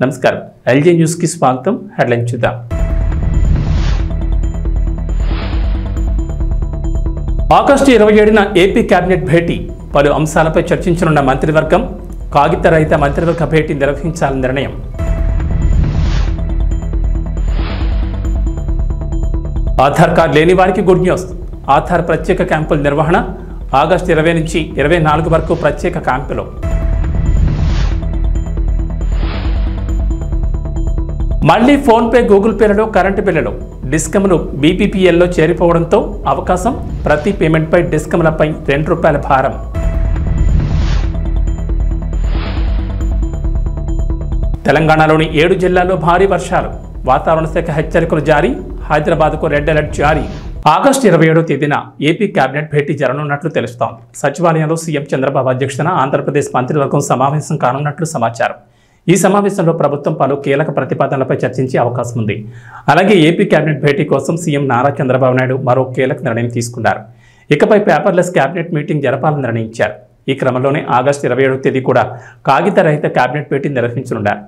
నమస్కారం LG news కి స్వాగతం. హెడ్లైన్ చూద్దాం. ఆగస్టు 27న ఏపీ కేబినెట్ భేటీ. పలు అంశాలపై చర్చించనున్న మంత్రివర్గం. కాగిత రహిత మంత్రివర్గ భేటీ నిర్వహించాలని నిర్ణయం. ఆధార్ కార్డు లేని వారికి గుడ్ న్యూస్. ఆధార్ ప్రత్యేక క్యాంపుల నిర్వహణ. ఆగస్టు 20 నుంచి 24 వరకు ప్రత్యేక క్యాంపులు. మళ్లీ ఫోన్పే, గూగుల్ పేలలో కరెంటు బిల్లులు. డిస్కమ్లు బీపీపీఎల్లో చేరిపోవడంతో అవకాశం. ప్రతి పేమెంట్పై డిస్కమ్లపై ₹2 భారం. తెలంగాణలోని 7 జిల్లాల్లో భారీ వర్షాలు. వాతావరణ శాఖ హెచ్చరికలు జారీ. హైదరాబాద్కు రెడ్ అలర్ట్ జారీ. ఆగస్టు 27వ తేదీన ఏపీ కేబినెట్ భేటీ జరగనున్నట్లు తెలుస్తోంది. సచివాలయంలో సీఎం చంద్రబాబు అధ్యక్షతన ఆంధ్రప్రదేశ్ మంత్రివర్గం సమావేశం కానున్నట్లు సమాచారం. ఈ సమావేశంలో ప్రభుత్వం పలు కీలక ప్రతిపాదనలపై చర్చించే అవకాశం ఉంది. అలాగే ఏపీ కేబినెట్ భేటీ కోసం సీఎం నారా చంద్రబాబు నాయుడు మరో కీలక నిర్ణయం తీసుకున్నారు. ఇకపై పేపర్లెస్ కేబినెట్ మీటింగ్ జరపాలని నిర్ణయించారు. ఈ క్రమంలోనే ఆగస్టు 27వ తేదీ కూడా కాగిత రహిత కేబినెట్ భేటీ నిర్వహించనున్నారు.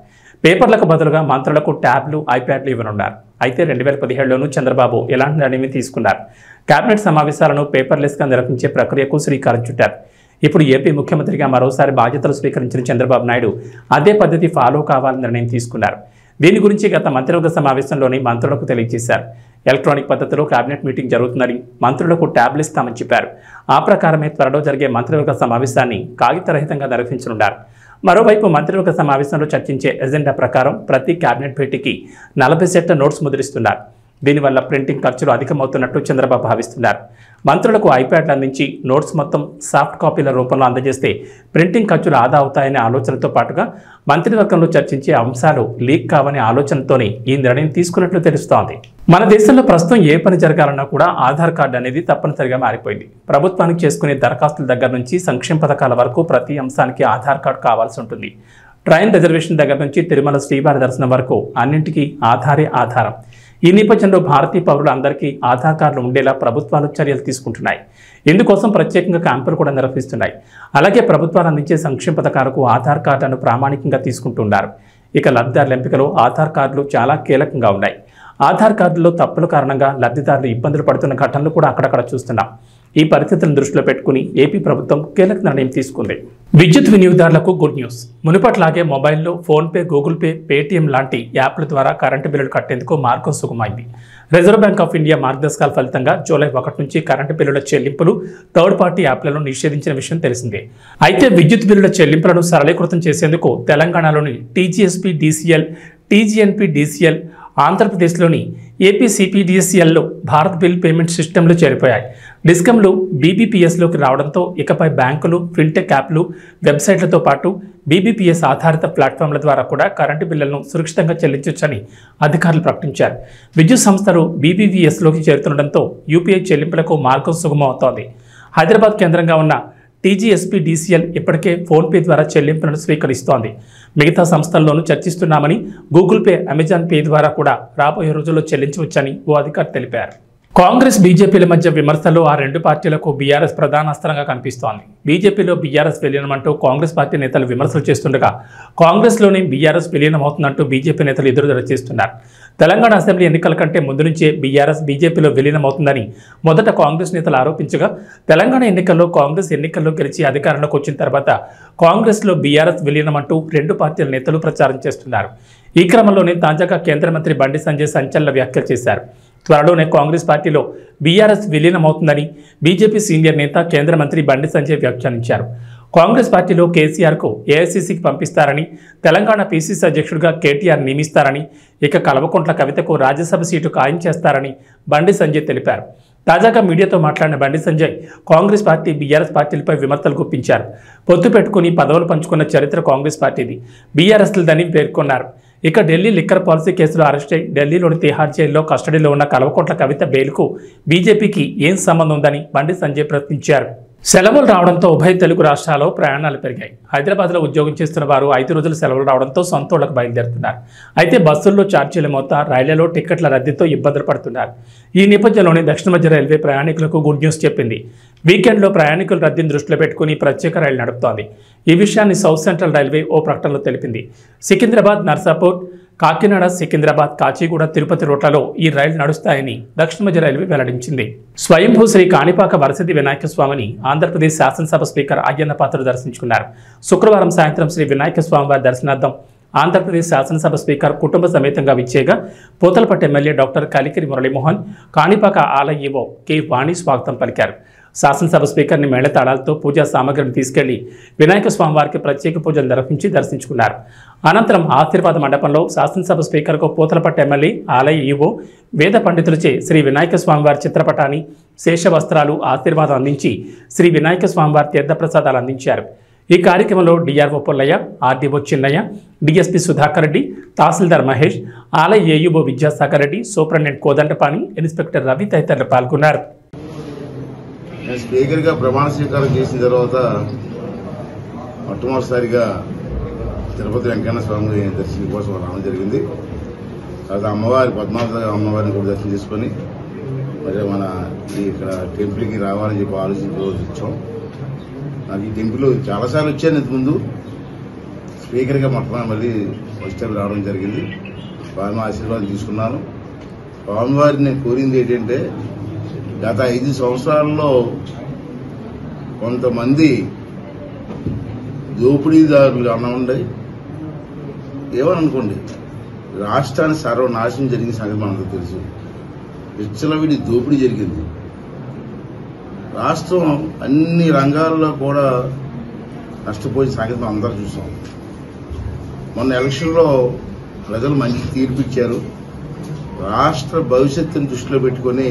పేపర్లకు బదులుగా మంత్రులకు ట్యాబ్లు, ఐప్యాడ్లు ఇవ్వనున్నారు. అయితే 2017లోనూ చంద్రబాబు ఎలాంటి నిర్ణయం తీసుకున్నారు. కేబినెట్ సమావేశాలను పేపర్లెస్గా నిర్వహించే ప్రక్రియకు శ్రీకారం చుట్టారు. ఇప్పుడు ఏపీ ముఖ్యమంత్రిగా మరోసారి బాధ్యతలు స్వీకరించిన చంద్రబాబు నాయుడు అదే పద్ధతి ఫాలో కావాలని నిర్ణయం తీసుకున్నారు. దీని గురించి గత మంత్రివర్గ సమావేశంలోని మంత్రులకు తెలియజేశారు. ఎలక్ట్రానిక్ పద్ధతిలో కేబినెట్ మీటింగ్ జరుగుతుందని, మంత్రులకు ట్యాబ్లు ఇస్తామని చెప్పారు. ఆ ప్రకారమే త్వరలో జరిగే మంత్రివర్గ సమావేశాన్ని కాగితరహితంగా నిర్వహించనున్నారు. మరోవైపు మంత్రివర్గ సమావేశంలో చర్చించే ఎజెండా ప్రకారం ప్రతి కేబినెట్ భేటీకి 40 సెట్ల నోట్స్ ముద్రిస్తున్నారు. దీనివల్ల ప్రింటింగ్ ఖర్చులు అధికమవుతున్నట్టు చంద్రబాబు భావిస్తున్నారు. మంత్రులకు ఐప్యాడ్లు అందించి నోట్స్ మొత్తం సాఫ్ట్ కాపీల రూపంలో అందజేస్తే ప్రింటింగ్ ఖర్చులు ఆదా అవుతాయనే ఆలోచనతో పాటుగా మంత్రివర్గంలో చర్చించే అంశాలు లీక్ కావనే ఆలోచనతోనే ఈ నిర్ణయం తీసుకున్నట్లు తెలుస్తోంది. మన దేశంలో ప్రస్తుతం ఏ పని జరగాలన్నా కూడా ఆధార్ కార్డు అనేది తప్పనిసరిగా మారిపోయింది. ప్రభుత్వానికి చేసుకునే దరఖాస్తుల దగ్గర నుంచి సంక్షేమ పథకాల వరకు ప్రతి అంశానికి ఆధార్ కార్డు కావాల్సి ఉంటుంది. ట్రైన్ రిజర్వేషన్ దగ్గర నుంచి తిరుమల శ్రీవారి దర్శనం వరకు అన్నింటికీ ఆధారే ఆధారం. ఈ నేపథ్యంలో భారతీయ పౌరులందరికీ ఆధార్ కార్డులు ఉండేలా ప్రభుత్వాలు చర్యలు తీసుకుంటున్నాయి. ఇందుకోసం ప్రత్యేకంగా క్యాంపులు కూడా నిర్వహిస్తున్నాయి. అలాగే ప్రభుత్వాలు అందించే సంక్షేమ పథకాలకు ఆధార్ కార్డులను ప్రామాణికంగా తీసుకుంటున్నారు. ఇక లబ్ధిదారుల ఎంపికలో ఆధార్ కార్డులు చాలా కీలకంగా ఉన్నాయి. ఆధార్ కార్డుల్లో తప్పుల కారణంగా లబ్ధిదారులు ఇబ్బందులు పడుతున్న ఘటనలు కూడా అక్కడక్కడ చూస్తున్నాం. ఈ పరిస్థితులను దృష్టిలో పెట్టుకుని ఏపీ ప్రభుత్వం కీలక నిర్ణయం తీసుకుంది. విద్యుత్ వినియోగదారులకు గుడ్ న్యూస్. మునుపట్లాగే మొబైల్లో ఫోన్పే, గూగుల్ పే, పేటీఎం లాంటి యాప్ల ద్వారా కరెంటు బిల్లులు కట్టేందుకు మార్గం సుగమైంది. రిజర్వ్ బ్యాంక్ ఆఫ్ ఇండియా మార్గదర్శకాల ఫలితంగా జూలై 1 నుంచి కరెంటు బిల్లుల చెల్లింపులు థర్డ్ పార్టీ యాప్లను నిషేధించిన విషయం తెలిసిందే. అయితే విద్యుత్ బిల్లుల చెల్లింపులను సరళీకృతం చేసేందుకు తెలంగాణలోని టీజీఎస్పీ డీసీఎల్, టీజీఎన్పీ డీసీఎల్, ఆంధ్రప్రదేశ్లోని ఏపీసీపీడీసీఎల్లో భారత్ బిల్ పేమెంట్ సిస్టమ్లు చేరిపోయాయి. డిస్కమ్లు బీబీపీఎస్లోకి రావడంతో ఇకపై బ్యాంకులు, ఫిన్టెక్ యాప్లు, వెబ్సైట్లతో పాటు బీబీపీఎస్ ఆధారిత ప్లాట్ఫామ్ల ద్వారా కూడా కరెంటు బిల్లులను సురక్షితంగా చెల్లించవచ్చని అధికారులు ప్రకటించారు. విద్యుత్ సంస్థలు బీబీపీఎస్లోకి చేరుతుండటంతో యూపీఐ చెల్లింపులకు మార్గం సుగమవుతోంది. హైదరాబాద్ కేంద్రంగా ఉన్న టీజీఎస్పీ డీసీఎల్ ఇప్పటికే ఫోన్పే ద్వారా చెల్లింపులను స్వీకరిస్తోంది. మిగతా సంస్థల్లోనూ చర్చిస్తున్నామని, గూగుల్ పే, అమెజాన్ పే ద్వారా కూడా రాబోయే రోజుల్లో చెల్లించవచ్చని ఓ అధికారి తెలిపారు. కాంగ్రెస్, బీజేపీల మధ్య విమర్శలు ఆ రెండు పార్టీలకు బీఆర్ఎస్ ప్రధాన అస్త్రంగా కనిపిస్తోంది. బీజేపీలో బీఆర్ఎస్ విలీనమంటూ కాంగ్రెస్ పార్టీ నేతలు విమర్శలు చేస్తుండగా కాంగ్రెస్లోనే బీఆర్ఎస్ విలీనమవుతున్నట్టు బీజేపీ నేతలు ఎదురుదల చేస్తున్నారు. తెలంగాణ అసెంబ్లీ ఎన్నికల కంటే ముందు నుంచే బీఆర్ఎస్ బీజేపీలో విలీనమవుతుందని మొదట కాంగ్రెస్ నేతలు ఆరోపించగా, తెలంగాణ ఎన్నికల్లో కాంగ్రెస్ ఎన్నికల్లో గెలిచి అధికారంలోకి వచ్చిన తర్వాత కాంగ్రెస్లో బీఆర్ఎస్ విలీనమంటూ రెండు పార్టీల నేతలు ప్రచారం చేస్తున్నారు. ఈ క్రమంలోనే తాజాగా కేంద్ర మంత్రి బండి సంజయ్ సంచలన వ్యాఖ్యలు చేశారు. త్వరలోనే కాంగ్రెస్ పార్టీలో బీఆర్ఎస్ విలీనమవుతుందని బీజేపీ సీనియర్ నేత కేంద్ర మంత్రి బండి సంజయ్ వ్యాఖ్యానించారు. కాంగ్రెస్ పార్టీలో కేసీఆర్కు ఏఐసీసీకి పంపిస్తారని, తెలంగాణ పీసీసీ అధ్యక్షుడిగా కేటీఆర్ నియమిస్తారని, ఇక కల్వకుంట్ల కవితకు రాజ్యసభ సీటు ఖాయం చేస్తారని బండి సంజయ్ తెలిపారు. తాజాగా మీడియాతో మాట్లాడిన బండి సంజయ్ కాంగ్రెస్ పార్టీ, బీఆర్ఎస్ పార్టీలపై విమర్శలు గుప్పించారు. పొత్తు పెట్టుకుని పదవులు పంచుకున్న చరిత్ర కాంగ్రెస్ పార్టీది, బీఆర్ఎస్లదని పేర్కొన్నారు. ఇక ఢిల్లీ లిక్కర్ పాలసీ కేసులో అరెస్ట్ అయి ఢిల్లీలోని తిహార్ జైల్లో కస్టడీలో ఉన్న కల్వకుంట్ల కవిత బెయిల్కు బీజేపీకి ఏం సంబంధం ఉందని బండి సంజయ్ ప్రశ్నించారు. సెలవులు రావడంతో ఉభయ తెలుగు రాష్ట్రాల్లో ప్రయాణాలు పెరిగాయి. హైదరాబాద్లో ఉద్యోగం చేస్తున్న వారు 5 రోజుల సెలవులు రావడంతో సొంతూళ్లకు బయలుదేరుతున్నారు. అయితే బస్సుల్లో ఛార్జీల మొత్తం, రైళ్లలో టికెట్ల రద్దీతో ఇబ్బందులు పడుతున్నారు. ఈ నేపథ్యంలోనే దక్షిణ మధ్య రైల్వే ప్రయాణికులకు గుడ్ న్యూస్ చెప్పింది. వీకెండ్లో ప్రయాణికుల రద్దీని దృష్టిలో పెట్టుకుని ప్రత్యేక రైలు నడుపుతోంది. ఈ విషయాన్ని సౌత్ సెంట్రల్ రైల్వే ఓ ప్రకటనలో తెలిపింది. సికింద్రాబాద్, నర్సాపూర్, కాకినాడ, సికింద్రాబాద్, కాచిగూడ, తిరుపతి రూట్లలో ఈ రైలు నడుస్తాయని దక్షిణ మధ్య రైల్వే వెల్లడించింది. స్వయంభూ శ్రీ కాణిపాక వరసిద్ధి వినాయక స్వామిని ఆంధ్రప్రదేశ్ శాసనసభ స్పీకర్ అయ్యన్న పాత్రుడు దర్శించుకున్నారు. శుక్రవారం సాయంత్రం శ్రీ వినాయక స్వామి వారి దర్శనార్థం ఆంధ్రప్రదేశ్ శాసనసభ స్పీకర్ కుటుంబ సమేతంగా విచ్చేగా పూతలపట్టు ఎమ్మెల్యే డాక్టర్ కలికిరి మురళీమోహన్, కాణిపాక ఆలయ ఈవో కె వాణి స్వాగతం పలికారు. శాసనసభ స్పీకర్ని మేళతాళాలతో పూజా సామగ్రిని తీసుకెళ్లి వినాయక స్వామి వారికి ప్రత్యేక పూజలు నిర్వహించి దర్శించుకున్నారు. అనంతరం ఆశీర్వాద మండపంలో శాసనసభ స్పీకర్కు పూతలపట్టు ఎమ్మెల్యే, ఆలయ ఈవో, వేద పండితులచే శ్రీ వినాయక స్వామివారి చిత్రపటాన్ని, శేష వస్త్రాలు, ఆశీర్వాదం అందించి శ్రీ వినాయక స్వామివారి తీర్థప్రసాదాలు అందించారు. ఈ కార్యక్రమంలో DRO Pullaiah, RDO Chinnaiah, DSP Sudhakar Reddy, తహసీల్దార్ మహేష్, ఆలయ ఏయుబో విద్యాసాగర్ రెడ్డి, సూపరింటెండెంట్ కోదండపాణి, ఇన్స్పెక్టర్ రవి తదితరులు పాల్గొన్నారు. నేను స్పీకర్గా ప్రమాణ స్వీకారం చేసిన తర్వాత మొట్టమొదటిసారిగా తిరుపతి వెంకన్న స్వామి దర్శనం కోసం రావడం జరిగింది. తర్వాత అమ్మవారి పద్మావతి అమ్మవారిని కూడా దర్శనం చేసుకుని మరి మన ఇక్కడ టెంపుల్కి రావాలని చెప్పి ఆలోచించి రోజు వచ్చాం. నాకు ఈ టెంపుల్ చాలాసార్లు వచ్చాను ఇంతకుముందు. స్పీకర్గా మొట్టమొదటి మళ్ళీ ఫస్ట్ టైం రావడం జరిగింది. స్వామి ఆశీర్వాదం తీసుకున్నాను. స్వామివారిని నేను కోరింది ఏంటంటే, గత 5 సంవత్సరాల్లో కొంతమంది దోపిడీదారులు అనండి ఏమని అనుకోండి, రాష్ట్రాన్ని సర్వనాశనం జరిగిన సంగతి మనకు తెలుసు. విచ్చలవిడి దోపిడీ జరిగింది. రాష్ట్రం అన్ని రంగాల్లో కూడా నష్టపోయిన సంగతి మనం అందరూ చూసాం. మొన్న ఎలక్షన్లో ప్రజలు మంచి తీర్పు ఇచ్చారు. రాష్ట్ర భవిష్యత్తును దృష్టిలో పెట్టుకుని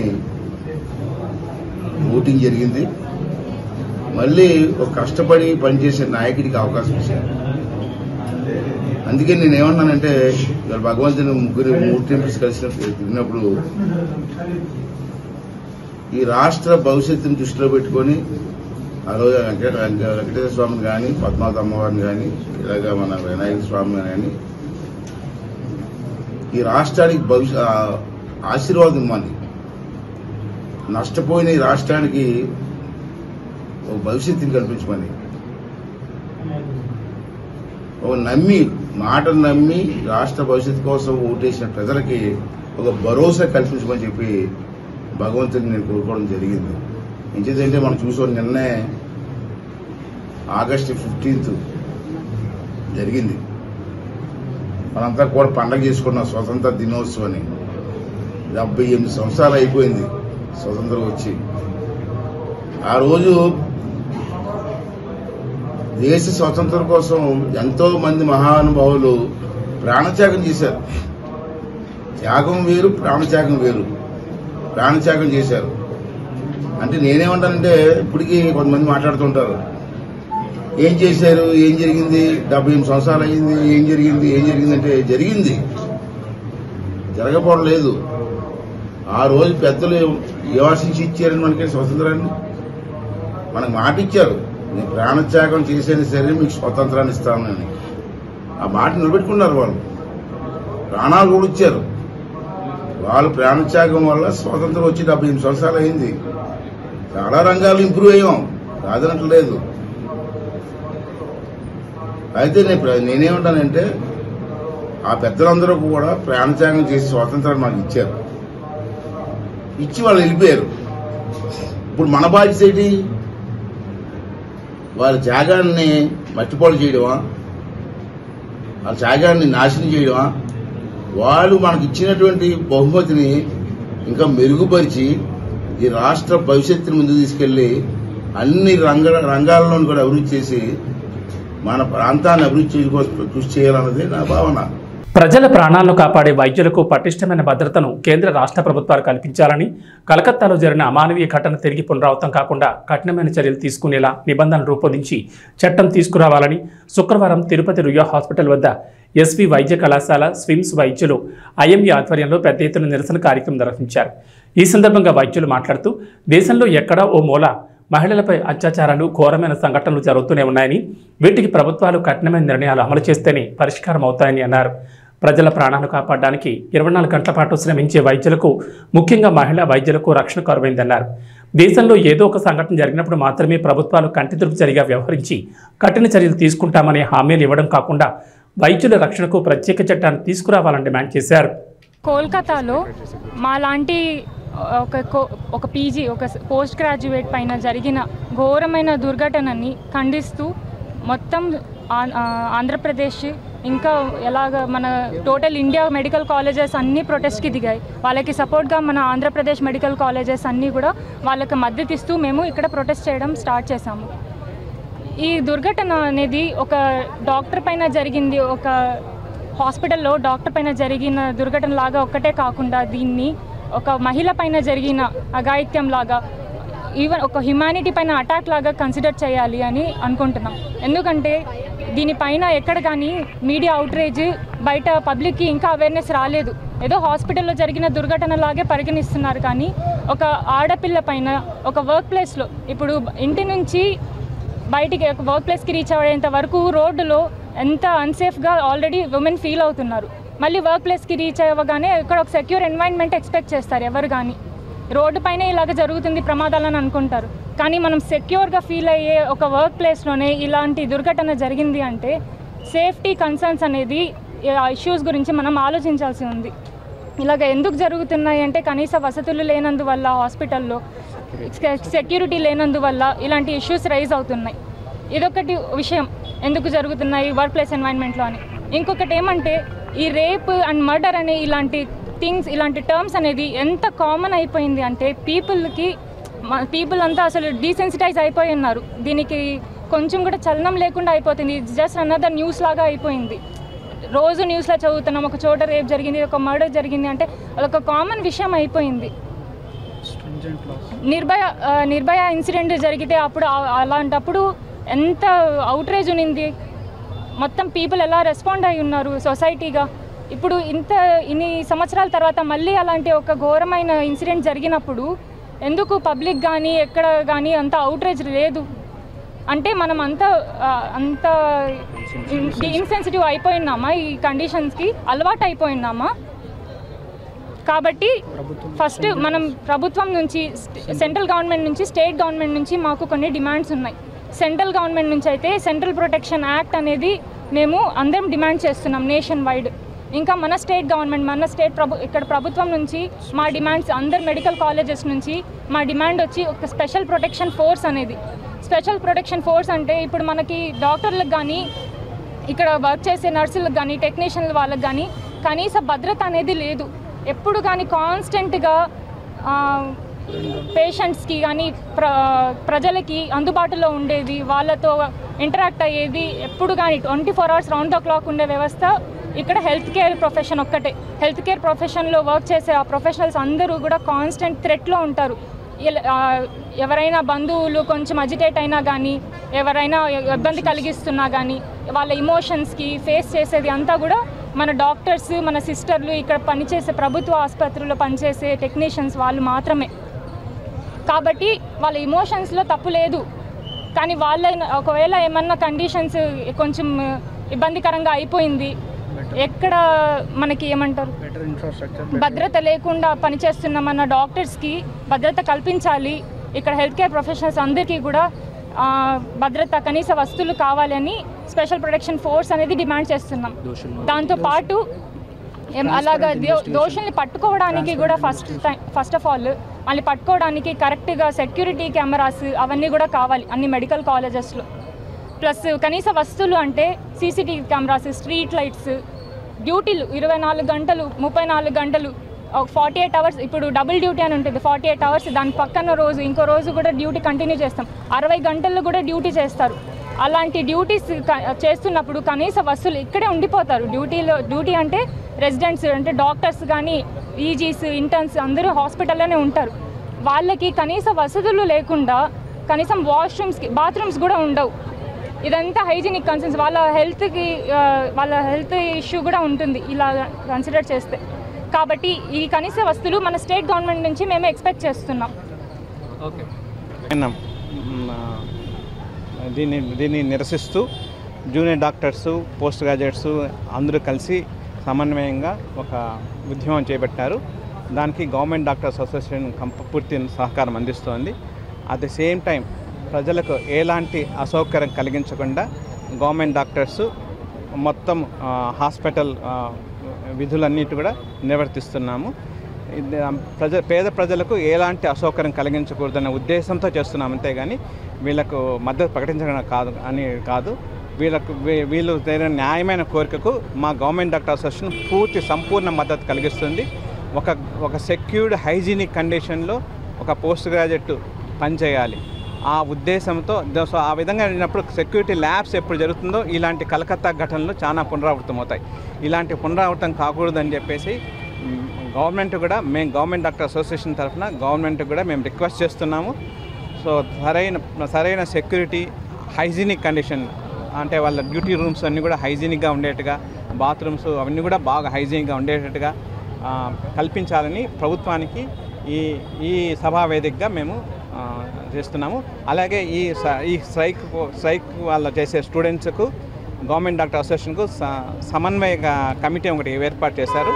ఓటింగ్ జరిగింది. మళ్ళీ ఒక కష్టపడి పనిచేసే నాయకుడికి అవకాశం ఇచ్చారు. అందుకే నేనేమన్నానంటే, భగవంతుని 3 టెంపుల్స్ కలిసినప్పుడు ఈ రాష్ట్ర భవిష్యత్తుని దృష్టిలో పెట్టుకుని ఆ రోజు వెంకటేశ్వర స్వామిని కానీ, పద్మావతి అమ్మవారిని కానీ, ఇలాగా మన వినాయక స్వామిని కానీ ఈ రాష్ట్రానికి ఆశీర్వాదం ఇవ్వాలి. నష్టపోయిన ఈ రాష్ట్రానికి ఒక భవిష్యత్తుని కల్పించమని, ఒక మాటను నమ్మి రాష్ట్ర భవిష్యత్తు కోసం ఓటేసిన ప్రజలకి ఒక భరోసా కల్పించమని చెప్పి భగవంతుని నేను కోరుకోవడం జరిగింది. ఇంకేంటంటే మనం చూసాం, నిన్నే ఆగస్టు 15 జరిగింది. మనంతా కూడా పండగ చేసుకున్న స్వతంత్ర దినోత్సవాన్ని. 78 సంవత్సరాలు అయిపోయింది స్వతంత్రం వచ్చి. ఆ రోజు దేశ స్వతంత్రం కోసం ఎంతో మంది మహానుభావులు ప్రాణత్యాగం చేశారు. త్యాగం వేరు, ప్రాణత్యాగం వేరు. ప్రాణత్యాగం చేశారు. అంటే నేనేమంటానంటే, ఇప్పటికీ కొంతమంది మాట్లాడుతుంటారు, ఏం చేశారు, ఏం జరిగింది, 78 సంవత్సరాలు అయింది, ఏం జరిగిందంటే, జరిగింది, జరగకపోవడం లేదు. ఆ రోజు పెద్దలు యోచించి ఇచ్చారని మనకి స్వతంత్రాన్ని, మనకు మాట ఇచ్చారు, నేను ప్రాణత్యాగం చేసేది సరే మీకు స్వతంత్రాన్ని ఇస్తానని. ఆ మాట నిలబెట్టుకున్నారు. వాళ్ళు ప్రాణాలు కూడా ఇచ్చారు. వాళ్ళు ప్రాణత్యాగం వల్ల స్వతంత్రం వచ్చి 78 సంవత్సరాలు అయింది. చాలా రంగాలు ఇంప్రూవ్ అయ్యాం, కాదనట్లేదు. అయితే నేనేమంటానంటే, ఆ పెద్దలందరూ కూడా ప్రాణత్యాగం చేసి స్వాతంత్రాన్ని మాకు ఇచ్చారు. ఇచ్చి వాళ్ళు వెళ్ళిపోయారు. ఇప్పుడు మన బాధ్యత ఏంటి? వాళ్ళ త్యాగాన్ని మట్టిపాలు చేయడమా, వాళ్ళ త్యాగాన్ని నాశనం చేయడమా? వాళ్ళు మనకు ఇచ్చినటువంటి బహుమతిని ఇంకా మెరుగుపరిచి ఈ రాష్ట్ర భవిష్యత్తుని ముందుకు తీసుకెళ్లి అన్ని రంగాల్లోనూ కూడా అభివృద్ధి చేసి మన ప్రాంతాన్ని అభివృద్ధి చేయడం కృషి చేయాలన్నదే నా భావన. ప్రజల ప్రాణాలను కాపాడే వైద్యులకు పటిష్టమైన భద్రతను కేంద్ర రాష్ట్ర ప్రభుత్వాలు కల్పించాలని, కలకత్తాలో జరిగిన అమానవీయ ఘటన తిరిగి పునరావృతం కాకుండా కఠినమైన చర్యలు తీసుకునేలా నిబంధనలు రూపొందించి చట్టం తీసుకురావాలని శుక్రవారం తిరుపతి రుయా హాస్పిటల్ వద్ద ఎస్వి వైద్య కళాశాల స్విమ్స్ వైద్యులు ఐఎంఈ ఆధ్వర్యంలో పెద్ద ఎత్తున నిరసన కార్యక్రమం నిర్వహించారు. ఈ సందర్భంగా వైద్యులు మాట్లాడుతూ, దేశంలో ఎక్కడా ఓ మూల మహిళలపై అత్యాచారాలు, ఘోరమైన సంఘటనలు జరుగుతూనే ఉన్నాయని, వీటికి ప్రభుత్వాలు కఠినమైన నిర్ణయాలు అమలు చేస్తేనే పరిష్కారం అవుతాయని అన్నారు. ప్రజల ప్రాణాలు కాపాడడానికి 24 గంటల పాటు శ్రమించే వైద్యులకు, ముఖ్యంగా మహిళా వైద్యులకు రక్షణ కరువైందన్నారు. దేశంలో ఏదో ఒక సంఘటన జరిగినప్పుడు మాత్రమే ప్రభుత్వాలు కంటితుడుపుచరిగా వ్యవహరించి కఠిన చర్యలు తీసుకుంటామనే హామీలు ఇవ్వడం కాకుండా వైద్యుల రక్షణకు ప్రత్యేక చట్టాన్ని తీసుకురావాలని డిమాండ్ చేశారు. కోల్కతాలో మాలాంటి ఒక పీజీ, ఒక పోస్ట్ గ్రాడ్యుయేట్ పైన జరిగిన ఘోరమైన దుర్ఘటనని ఖండిస్తూ మొత్తం ఆంధ్రప్రదేశ్ ఇంకా ఎలాగ మన టోటల్ ఇండియా మెడికల్ కాలేజెస్ అన్నీ ప్రొటెస్ట్కి దిగాయి. వాళ్ళకి సపోర్ట్గా మన ఆంధ్రప్రదేశ్ మెడికల్ కాలేజెస్ అన్నీ కూడా వాళ్ళకి మద్దతు ఇస్తూ మేము ఇక్కడ ప్రొటెస్ట్ చేయడం స్టార్ట్ చేశాము. ఈ దుర్ఘటన అనేది ఒక డాక్టర్ పైన జరిగింది, ఒక హాస్పిటల్లో డాక్టర్ పైన జరిగిన దుర్ఘటన లాగా ఒక్కటే కాకుండా దీన్ని ఒక మహిళ పైన జరిగిన అఘాయిత్యం లాగా, ఈవెన్ ఒక హ్యుమానిటీ పైన అటాక్ లాగా కన్సిడర్ చేయాలి అని అనుకుంటున్నాం. ఎందుకంటే దీనిపైన ఎక్కడ కానీ మీడియా అవుట్రేజ్ బయట పబ్లిక్కి ఇంకా అవేర్నెస్ రాలేదు. ఏదో హాస్పిటల్లో జరిగిన దుర్ఘటన లాగే పరిగణిస్తున్నారు. కానీ ఒక ఆడపిల్ల పైన ఒక వర్క్ ప్లేస్లో, ఇప్పుడు ఇంటి నుంచి బయటికి ఒక వర్క్ ప్లేస్కి రీచ్ అయ్యేంత వరకు రోడ్డులో ఎంత అన్సేఫ్గా ఆల్రెడీ ఉమెన్ ఫీల్ అవుతున్నారు. మళ్ళీ వర్క్ ప్లేస్కి రీచ్ అవ్వగానే ఇక్కడ ఒక సెక్యూర్ ఎన్వైర్న్మెంట్ ఎక్స్పెక్ట్ చేస్తారు ఎవరు కానీ. రోడ్డు పైన ఇలాగ జరుగుతుంది ప్రమాదాలని అనుకుంటారు. కానీ మనం సెక్యూర్గా ఫీల్ అయ్యే ఒక వర్క్ ప్లేస్లోనే ఇలాంటి దుర్ఘటన జరిగింది అంటే సేఫ్టీ కన్సర్న్స్ అనేది ఇష్యూస్ గురించి మనం ఆలోచించాల్సి ఉంది. ఇలాగ ఎందుకు జరుగుతున్నాయి అంటే కనీస వసతులు లేనందువల్ల, హాస్పిటల్లో సెక్యూరిటీ లేనందువల్ల ఇలాంటి ఇష్యూస్ రైజ్ అవుతున్నాయి. ఇదొకటి విషయం ఎందుకు జరుగుతున్నాయి వర్క్ ప్లేస్ ఎన్వైర్న్మెంట్లో అని. ఇంకొకటి ఏమంటే ఈ రేప్ అండ్ మర్డర్ అనే ఇలాంటి థింగ్స్, ఇలాంటి టర్మ్స్ అనేది ఎంత కామన్ అయిపోయింది అంటే పీపుల్ అంతా అసలు డీసెన్సిటైజ్ అయిపోయి ఉన్నారు. దీనికి కొంచెం కూడా చలనం లేకుండా అయిపోతుంది. జస్ట్ అనదర్ న్యూస్ లాగా అయిపోయింది. రోజు న్యూస్లో చదువుతున్నాం, ఒక చోట రేప్ జరిగింది, ఒక మర్డర్ జరిగింది అంటే అదొక కామన్ విషయం అయిపోయింది. నిర్భయ ఇన్సిడెంట్ జరిగితే అప్పుడు అలాంటప్పుడు ఎంత అవుట్రేజ్ ఉన్నింది, మొత్తం పీపుల్ ఎలా రెస్పాండ్ అయి ఉన్నారు సొసైటీగా. ఇప్పుడు ఇన్ని సంవత్సరాల తర్వాత మళ్ళీ అలాంటి ఒక ఘోరమైన ఇన్సిడెంట్ జరిగినప్పుడు ఎందుకు పబ్లిక్ కానీ ఎక్కడ కానీ అంత అవుట్రేజ్ లేదు అంటే మనం అంత ఇన్సెన్సిటివ్ అయిపోయినామా, ఈ కండిషన్స్కి అలవాటు అయిపోయినామా. కాబట్టి ఫస్ట్ మనం ప్రభుత్వం నుంచి, సెంట్రల్ గవర్నమెంట్ నుంచి, స్టేట్ గవర్నమెంట్ నుంచి మాకు కొన్ని డిమాండ్స్ ఉన్నాయి. సెంట్రల్ గవర్నమెంట్ నుంచి అయితే సెంట్రల్ ప్రొటెక్షన్ యాక్ట్ అనేది మేము అందరం డిమాండ్ చేస్తున్నాం నేషన్ వైడ్. ఇంకా మన స్టేట్ గవర్నమెంట్, మన స్టేట్ ఇక్కడ ప్రభుత్వం నుంచి మా డిమాండ్స్, అందరు మెడికల్ కాలేజెస్ నుంచి మా డిమాండ్ వచ్చి ఒక స్పెషల్ ప్రొటెక్షన్ ఫోర్స్ అనేది. స్పెషల్ ప్రొటెక్షన్ ఫోర్స్ అంటే ఇప్పుడు మనకి డాక్టర్లకు కానీ, ఇక్కడ వర్క్ చేసే నర్సులకు కానీ, టెక్నీషియన్ల వాళ్ళకి కానీ కనీస భద్రత అనేది లేదు. ఎప్పుడు కానీ కాన్స్టెంట్గా పేషెంట్స్కి కానీ ప్రజలకి అందుబాటులో ఉండేది, వాళ్ళతో ఇంటరాక్ట్ అయ్యేది ఎప్పుడు కానీ 24 hours రౌండ్ ద క్లాక్ ఉండే వ్యవస్థ ఇక్కడ హెల్త్ కేర్ ప్రొఫెషన్ ఒక్కటే. హెల్త్ కేర్ ప్రొఫెషన్లో వర్క్ చేసే ఆ ప్రొఫెషనల్స్ అందరూ కూడా కాన్స్టెంట్ థ్రెట్లో ఉంటారు. ఎవరైనా బంధువులు కొంచెం అజిటేట్ అయినా కానీ, ఎవరైనా ఇబ్బంది కలిగిస్తున్నా కానీ వాళ్ళ ఇమోషన్స్కి ఫేస్ చేసేది అంతా కూడా మన డాక్టర్స్, మన సిస్టర్లు, ఇక్కడ పనిచేసే ప్రభుత్వ ఆసుపత్రుల్లో పనిచేసే టెక్నీషియన్స్ వాళ్ళు మాత్రమే. కాబట్టి వాళ్ళ ఇమోషన్స్లో తప్పు లేదు. కానీ వాళ్ళ ఒకవేళ ఏమన్నా కండిషన్స్ కొంచెం ఇబ్బందికరంగా అయిపోయింది, ఎక్కడ మనకి ఏమంటారు భద్రత లేకుండా పనిచేస్తున్నామన్న డాక్టర్స్కి భద్రత కల్పించాలి. ఇక్కడ హెల్త్ కేర్ ప్రొఫెషనల్స్ అందరికీ కూడా భద్రత, కనీస వస్తువులు కావాలని స్పెషల్ ప్రొటెక్షన్ ఫోర్స్ అనేది డిమాండ్ చేస్తున్నాం. దాంతోపాటు అలాగా దోషుల్ని పట్టుకోవడానికి కూడా ఫస్ట్ ఆఫ్ ఆల్ వాళ్ళని పట్టుకోవడానికి కరెక్ట్గా సెక్యూరిటీ కెమెరాస్ అవన్నీ కూడా కావాలి అన్ని మెడికల్ కాలేజెస్లో. ప్లస్ కనీస వస్తువులు అంటే సీసీటీవీ కెమెరాస్, స్ట్రీట్ లైట్స్, డ్యూటీలు 24 గంటలు, 34 గంటలు, 48 hours. ఇప్పుడు డబుల్ డ్యూటీ అని ఉంటుంది, 48 hours. దాని పక్కన రోజు, ఇంకో రోజు కూడా డ్యూటీ కంటిన్యూ చేస్తాం. 60 గంటల్లో కూడా డ్యూటీ చేస్తారు. అలాంటి డ్యూటీస్ చేస్తున్నప్పుడు కనీస వస్తువులు ఇక్కడే ఉండిపోతారు. డ్యూటీ అంటే రెసిడెంట్స్ అంటే డాక్టర్స్ కానీ, ఈజీస్, ఇంటర్న్స్ అందరూ హాస్పిటల్లోనే ఉంటారు. వాళ్ళకి కనీస వసతులు లేకుండా కనీసం వాష్రూమ్స్కి, బాత్రూమ్స్ కూడా ఉండవు. ఇదంతా హైజీనిక్ కన్సర్న్స్, వాళ్ళ హెల్త్ ఇష్యూ కూడా ఉంటుంది ఇలా కన్సిడర్ చేస్తే. కాబట్టి ఈ కనీస వస్తువులు మన స్టేట్ గవర్నమెంట్ నుంచి మేము ఎక్స్పెక్ట్ చేస్తున్నాం. ఓకే. దీన్ని నిరసిస్తూ జూనియర్ డాక్టర్సు, పోస్ట్ గ్రాడ్యుయేట్స్ అందరూ కలిసి సమన్వయంగా ఒక ఉద్యమం చేపట్టారు. దానికి గవర్నమెంట్ డాక్టర్స్ అసోసియేషన్ పూర్తి సహకారం అందిస్తోంది. అట్ ది సేమ్ టైం ప్రజలకు ఎలాంటి అసౌకర్యం కలిగించకుండా గవర్నమెంట్ డాక్టర్స్ మొత్తం హాస్పిటల్ విధులన్నిటి కూడా నిర్వర్తిస్తున్నాము. పేద ప్రజలకు ఎలాంటి అసౌకర్యం కలిగించకూడదనే ఉద్దేశంతో చేస్తున్నాం, అంతేగాని వీళ్ళకు మద్దతు ప్రకటించడం కాదు. వీళ్ళు న్యాయమైన కోరికకు మా గవర్నమెంట్ డాక్టర్ అసోసియేషన్ పూర్తి సంపూర్ణ మద్దతు కలిగిస్తుంది. ఒక సెక్యూర్డ్ హైజీనిక్ కండిషన్లో ఒక పోస్ట్ గ్రాడ్యుయేట్ పనిచేయాలి ఆ ఉద్దేశంతో. సో ఆ విధంగా అయినప్పుడు సెక్యూరిటీ ల్యాబ్స్ ఎప్పుడు జరుగుతుందో ఇలాంటి కలకత్తా ఘటనలు చాలా పునరావృతం అవుతాయి. ఇలాంటి పునరావృతం కాకూడదని చెప్పేసి గవర్నమెంట్ డాక్టర్ అసోసియేషన్ తరఫున గవర్నమెంట్ కూడా మేము రిక్వెస్ట్ చేస్తున్నాము. సో సరైన సెక్యూరిటీ, హైజీనిక్ కండిషన్, అంటే వాళ్ళ డ్యూటీ రూమ్స్ అన్నీ కూడా హైజీనిక్గా ఉండేట్టుగా, బాత్రూమ్స్ అవన్నీ కూడా బాగా హైజీనిక్గా ఉండేటట్టుగా కల్పించాలని ప్రభుత్వానికి ఈ సభా వేదికగా మేము చేస్తున్నాము. అలాగే ఈ స్ట్రైక్ వాళ్ళ చేసే స్టూడెంట్స్కు గవర్నమెంట్ డాక్టర్ అసోసియేషన్కు సమన్వయ కమిటీ ఒకటి ఏర్పాటు చేశారు.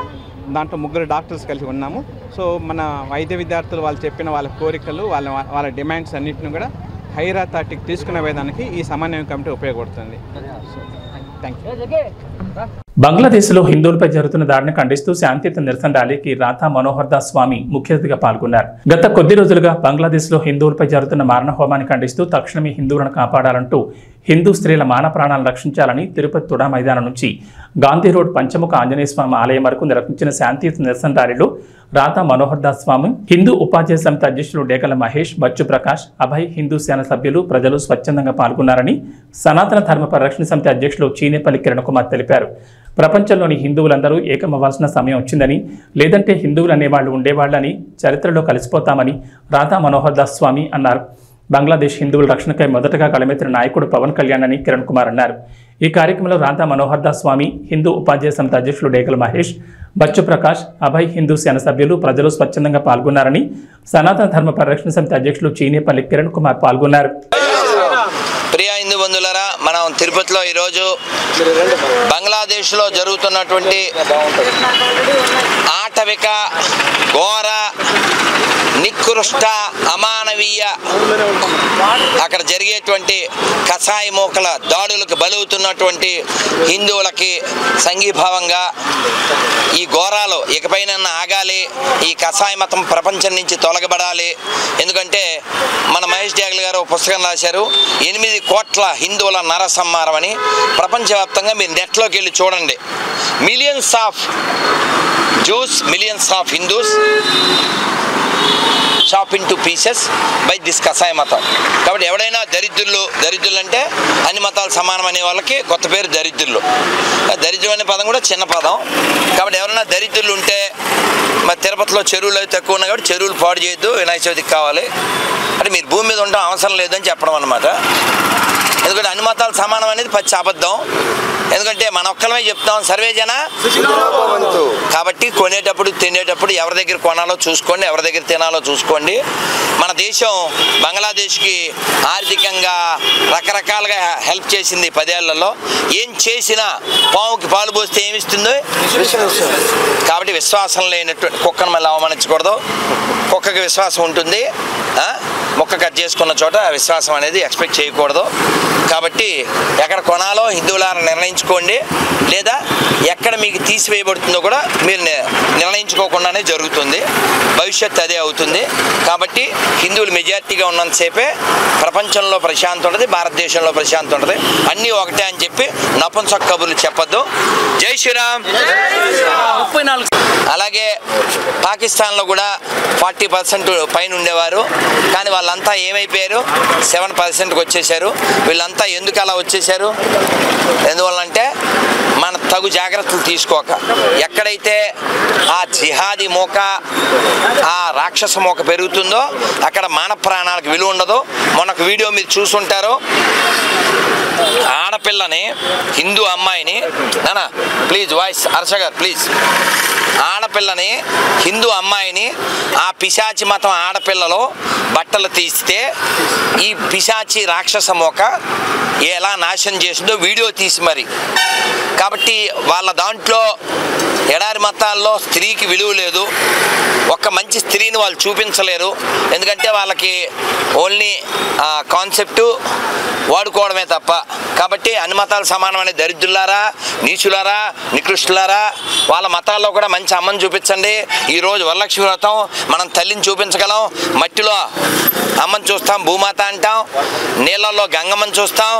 దాంట్లో 3 డాక్టర్స్ కలిసి ఉన్నాము. సో మన వైద్య విద్యార్థులు వాళ్ళు చెప్పిన వాళ్ళ కోరికలు, వాళ్ళ డిమాండ్స్ అన్నింటిని కూడా హైయర్ అథారిటీకి తీసుకునే విధానికి ఈ సమన్వయ కమిటీ ఉపయోగపడుతుంది. Thank you. బంగ్లాదేశ్లో హిందువులపై జరుగుతున్న దాడిని ఖండిస్తూ శాంతియుత నిరసన ర్యాలీకి రాధా మనోహర్ దాస్ స్వామి ముఖ్య అతిథిగా పాల్గొన్నారు. గత కొద్ది రోజులుగా బంగ్లాదేశ్లో హిందువులపై జరుగుతున్న మారణ హోమాన్ని ఖండిస్తూ తక్షణమే హిందువులను కాపాడాలంటూ హిందూ స్త్రీల మాన ప్రాణాలను రక్షించాలని తిరుపతి తుడా మైదానం నుంచి గాంధీ రోడ్ పంచముఖ ఆంజనేయ స్వామి ఆలయం వరకు నిర్వహించిన శాంతియుత నిరసన ర్యాలీలో రాధా మనోహర్ దాస్ స్వామి, హిందూ ఉపాధ్యాయ సమితి అధ్యక్షులు డేగల మహేష్, బచ్చు ప్రకాష్, అభయ్ హిందూ సేన సభ్యులు, ప్రజలు స్వచ్ఛందంగా పాల్గొన్నారని సనాతన ధర్మ పరిరక్షణ సమితి అధ్యక్షులు చీనేపల్లి కిరణ్ కుమార్ తెలిపారు. ప్రపంచంలోని హిందువులందరూ ఏకమవ్వాల్సిన సమయం వచ్చిందని, లేదంటే హిందువులు అనేవాళ్లు ఉండేవాళ్లని, చరిత్రలో కలిసిపోతామని రాధా మనోహర్ దాస్ స్వామి అన్నారు. బంగ్లాదేశ్ హిందువుల రక్షణకై మొదటగా కలమెత్తిన నాయకుడు పవన్ కళ్యాణ్ అని కిరణ్ కుమార్ అన్నారు. ఈ కార్యక్రమంలో రాధా మనోహర్ దాస్ స్వామి, హిందూ ఉపాధ్యాయ సమితి అధ్యక్షులు డేగల మహేష్, బచ్చు ప్రకాష్, అభయ్ హిందూ సేన సభ్యులు, ప్రజలు స్వచ్ఛందంగా పాల్గొన్నారని సనాతన ధర్మ పరిరక్షణ సమితి అధ్యక్షులు చీనేపల్లి కిరణ్ కుమార్ పాల్గొన్నారు. ప్రియ హిందూ బంధువులారా, మనం తిరుపతిలో ఈరోజు బంగ్లాదేశ్లో జరుగుతున్నటువంటి ఆటవిక, ఘోర, నికృష్ట, అమానవీయ, అక్కడ జరిగేటువంటి కసాయి మోకల దాడులకు బలవుతున్నటువంటి హిందువులకి సంఘీభావంగా ఈ ఘోరాలు ఇకపైన ఆగాలి, ఈ కసాయి మతం ప్రపంచం నుంచి తొలగబడాలి. ఎందుకంటే మన మహేష్ డేగల్ గారు పుస్తకం రాశారు, 8 కోట్ల హిందువుల నరసంహారం అని. ప్రపంచవ్యాప్తంగా మీరు నెట్లోకి వెళ్ళి చూడండి, millions of Jews, millions of Hindus chop in to pieces by this కసాయ మతం. కాబట్టి ఎవడైనా దరిద్రులు అంటే అన్ని మతాలు సమానం అనే వాళ్ళకి కొత్త పేరు దరిద్రులు. దరిద్రం అనే పదం కూడా చిన్న పదం. కాబట్టి ఎవరైనా దరిద్రులు ఉంటే, మరి తిరుపతిలో చెరువులు అయితే తక్కువ ఉన్నాయి కాబట్టి చెరువులు పాడు చేయొద్దు, వినాయక చవితికి కావాలి అంటే మీరు భూమి మీద ఉండడం అవసరం లేదని చెప్పడం అన్నమాట. ఎందుకంటే అన్ని మతాలు సమానం అనేది పచ్చి అబద్ధం. ఎందుకంటే మన ఒక్కలమే చెప్తాం, సర్వే జన. కాబట్టి కొనేటప్పుడు తినేటప్పుడు ఎవరి దగ్గర కొనాలో చూసుకోండి, ఎవరి దగ్గర తినాలో చూసుకోండి. మన దేశం బంగ్లాదేశ్కి ఆర్థికంగా రకరకాలుగా హెల్ప్ చేసింది 10 ఏళ్లలో. ఏం చేసినా పావుకి పాలు పోస్తే ఏమిస్తుందో. కాబట్టి విశ్వాసం లేనటువంటి కుక్కను మళ్ళీ అవమానించకూడదు. కుక్కకి విశ్వాసం ఉంటుంది, మొక్క కట్ చేసుకున్న చోట విశ్వాసం అనేది ఎక్స్పెక్ట్ చేయకూడదు. కాబట్టి ఎక్కడ కొనాలో హిందువులారా నిర్ణయించుకోండి, లేదా ఎక్కడ మీకు తీసివేయబడుతుందో కూడా మీరు నిర్ణయించుకోకుండానే జరుగుతుంది. భవిష్యత్తు అదే అవుతుంది. కాబట్టి హిందువులు మెజారిటీగా ఉన్నంతసేపే ప్రపంచంలో ప్రశాంతి ఉంటుంది, భారతదేశంలో ప్రశాంతి ఉంటుంది. అన్నీ ఒకటే అని చెప్పి నపుంసక కబుర్లు చెప్పొద్దు. జై శ్రీరామ్. అలాగే పాకిస్తాన్లో కూడా 40% పైన ఉండేవారు, కానీ వాళ్ళంతా ఏమైపోయారు, 7%కి వచ్చేసారు. వీళ్ళంతా ఎందుకు అలా వచ్చేసారు? ఎందువల్లంటే మన తగు జాగ్రత్తలు తీసుకోక, ఎక్కడైతే ఆ జిహాదీ మోక, ఆ రాక్షస మోక పెరుగుతుందో అక్కడ మానవ ప్రాణాలకు విలువ ఉండదు. మొన్నొక వీడియో మీరు చూసుంటారు, ఆడపిల్లని, హిందూ అమ్మాయిని, నానా ప్లీజ్ వాయిస్ హర్ష గారు ప్లీజ్, ఆడపిల్లని, హిందూ అమ్మాయిని ఆ పిశాచి మతం ఆడపిల్లలో బట్టలు తీస్తే ఈ పిశాచి రాక్షస మోక ఎలా నాశనం చేసిందో వీడియో తీసి మరి. కాబట్టి వాళ్ళ దాంట్లో ఎడారి మతాల్లో స్త్రీకి విలువ లేదు, ఒక్క మంచి స్త్రీని వాళ్ళు చూపించలేరు. ఎందుకంటే వాళ్ళకి ఓన్లీ కాన్సెప్టు వాడుకోవడమే తప్ప. కాబట్టి అన్ని మతాలు సమానమైన దరిద్రులారా, నీచులారా, నికృష్టులారా, వాళ్ళ మతాల్లో కూడా మంచి అమ్మని చూపించండి. ఈరోజు వరలక్ష్మి వ్రతం, మనం తల్లిని చూపించగలం. మట్టిలో అమ్మని చూస్తాం, భూమాత అంటాం. నీళ్ళల్లో గంగమ్మని చూస్తాం,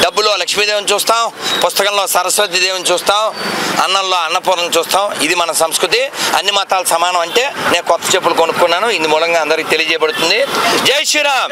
డబ్బులో లక్ష్మీదేవిని చూస్తాం, పుస్తకంలో సరస్వతి దేవిని చూస్తాం, అన్నంలో అన్నపూర్ణను చూస్తాం. ఇది మన సంస్కృతి. అన్ని మతాలు సమానం అంటే నేను కొత్త చెప్పులు కొనుక్కున్నాను. ఇందు మూలంగా అందరికి తెలియజేయబడుతుంది. జై శ్రీరామ్,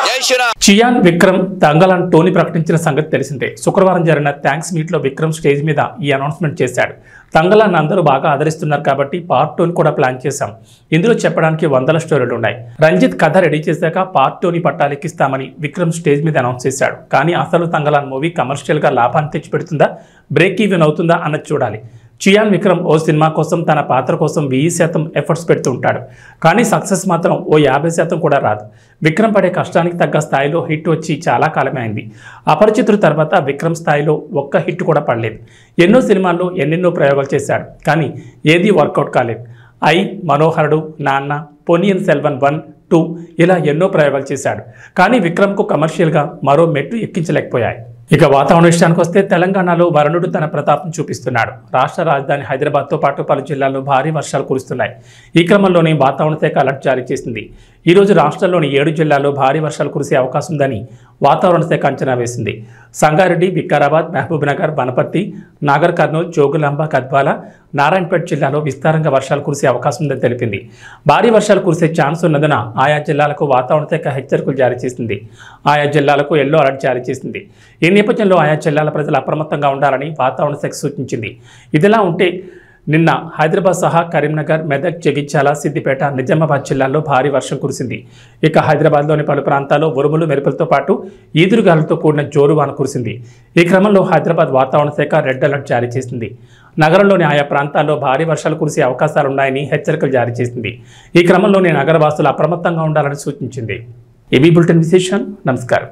జై శ్రీరామ్. చియాన్ విక్రమ్ తంగలాన్ టోనీ ప్రకటించిన సంగతి తెలిసిందే. శుక్రవారం జరిగిన థ్యాంక్స్ మీట్లో విక్రమ్ స్టేజ్ మీద ఈ అనౌన్స్మెంట్ చేశాడు. తంగలాన్ అందరూ బాగా ఆదరిస్తున్నారు కాబట్టి పార్ట్ 2 కూడా ప్లాన్ చేశాం. ఇందులో చెప్పడానికి 100 స్టోరీలు ఉన్నాయి. రంజిత్ కథ రెడీ చేశాక పార్ట్ 2ని పట్టాలెక్కిస్తామని విక్రమ్ స్టేజ్ మీద అనౌన్స్ చేశాడు. కానీ అసలు తంగలాన్ మూవీ కమర్షియల్గా లాభాన్ని తెచ్చిపెడుతుందా, బ్రేక్ ఈవెన్ అవుతుందా అన్నది చూడాలి. చియాన్ విక్రమ్ ఓ సినిమా కోసం తన పాత్ర కోసం 1000% ఎఫర్ట్స్ పెడుతూ ఉంటాడు. కానీ సక్సెస్ మాత్రం ఓ 50% కూడా రాదు. విక్రమ్ పడే కష్టానికి తగ్గ స్థాయిలో హిట్ వచ్చి చాలా కాలమే అయింది. అపరిచితుల తర్వాత విక్రమ్ స్థాయిలో ఒక్క హిట్ కూడా పడలేదు. ఎన్నో సినిమాల్లో ఎన్నెన్నో ప్రయోగాలు చేశాడు, కానీ ఏదీ వర్కౌట్ కాలేదు. మనోహరుడు, నాన్న, పొన్నియిన్ సెల్వన్ 1, 2 ఇలా ఎన్నో ప్రయోగాలు చేశాడు. కానీ విక్రమ్కు కమర్షియల్గా మరో మెట్టు ఎక్కించలేకపోయాయి. ఇక వాతావరణ విషయానికి వస్తే తెలంగాణలో వరుణుడు తన ప్రతాపం చూపిస్తున్నాడు. రాష్ట్ర రాజధాని హైదరాబాద్తో పాటు పలు జిల్లాల్లో భారీ వర్షాలు కురుస్తున్నాయి. ఈ క్రమంలోనే వాతావరణ శాఖ అలర్ట్ జారీ చేసింది. ఈరోజు రాష్ట్రంలోని 7 జిల్లాల్లో భారీ వర్షాలు కురిసే అవకాశం ఉందని వాతావరణ శాఖ అంచనా వేసింది. సంగారెడ్డి, వికారాబాద్, మహబూబ్నగర్, వనపర్తి, నాగర్ కర్నూలు, జోగులాంబ, గద్వాల, నారాయణపేట జిల్లాలో విస్తారంగా వర్షాలు కురిసే అవకాశం ఉందని తెలిపింది. భారీ వర్షాలు కురిసే ఛాన్స్ ఉన్నందున ఆయా జిల్లాలకు వాతావరణ శాఖ హెచ్చరికలు జారీ చేసింది. ఆయా జిల్లాలకు ఎల్లో అలర్ట్ జారీ చేసింది. ఈ నేపథ్యంలో ఆయా జిల్లాల ప్రజలు అప్రమత్తంగా ఉండాలని వాతావరణ శాఖ సూచించింది. ఇదిలా ఉంటే నిన్న హైదరాబాద్ సహా కరీంనగర్, మెదక్, జగిత్యాల, సిద్దిపేట, నిజామాబాద్ జిల్లాల్లో భారీ వర్షం కురిసింది. ఇక హైదరాబాద్లోని పలు ప్రాంతాల్లో ఉరుములు, మెరుపులతో పాటు ఈదురుగాలులతో కూడిన జోరువాన కురిసింది. ఈ క్రమంలో హైదరాబాద్ వాతావరణ శాఖ రెడ్ అలర్ట్ జారీ చేసింది. నగరంలోని ఆయా ప్రాంతాల్లో భారీ వర్షాలు కురిసే అవకాశాలున్నాయని హెచ్చరికలు జారీ చేసింది. ఈ క్రమంలోనే నగరవాసులు అప్రమత్తంగా ఉండాలని సూచించింది. ఏబీ బులెటిన్ విశేషం. నమస్కారం.